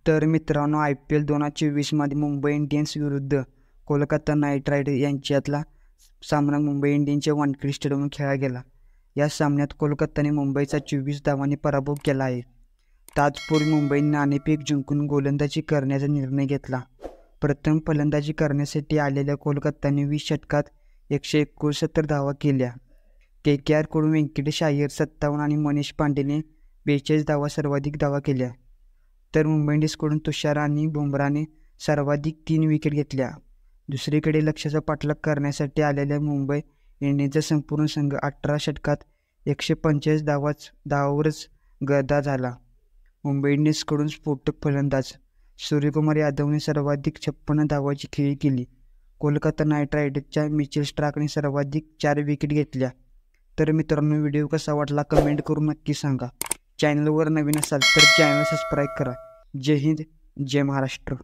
तर मित्रांनो, IPL 2024मध्ये Mumbai Indians विरुद्ध कोलकाता नाईट रायडर्स यांच्यातला सामना मुंबई इंडियन्सच्या वानखेडे स्टेडियमवर खेळला गेला. या सामन्यात कोलकाताने मुंबईचा 24 धावांनी पराभव केला आहे. तत्पूर्वी मुंबईने नाणेफेक जिंकून गोलंदाजी करण्याचा निर्णय घेतला. प्रथम फलंदाजी करण्यासाठी आलेल्या कोलकाताने 20 षटकात 169 धावा केल्या. KKRकडून व्यंकटेश अय्यर 57 आणि मनीष पांडेने 42 धावा सर्वाधिक धावा केल्या. तर मुंबई इंडियन्सकडून तुषार आणि बुमराहने सर्वाधिक 3 विकेट घेतल्या. दुसरीकडे लक्ष्याचा पाठलाग करण्यासाठी आलेल्या मुंबई इंडियन्सचा संपूर्ण संघ 18 षटकात 145 धावांवरच गदा झाला. मुंबई इंडियन्सकडून स्फोटक फलंदाज सूर्यकुमार यादवने सर्वाधिक 56 धावांची खेळी केली. कोलकाता नाईट रायडर्सच्या मिचेल स्टार्कने सर्वाधिक 4 विकेट घेतल्या. तर मित्रांनो, व्हिडिओ कसा वाटला कमेंट करून नक्की सांगा. चॅनलवर नवीन असाल तर चॅनल सबस्क्राईब करा. जय हिंद, जय महाराष्ट्र.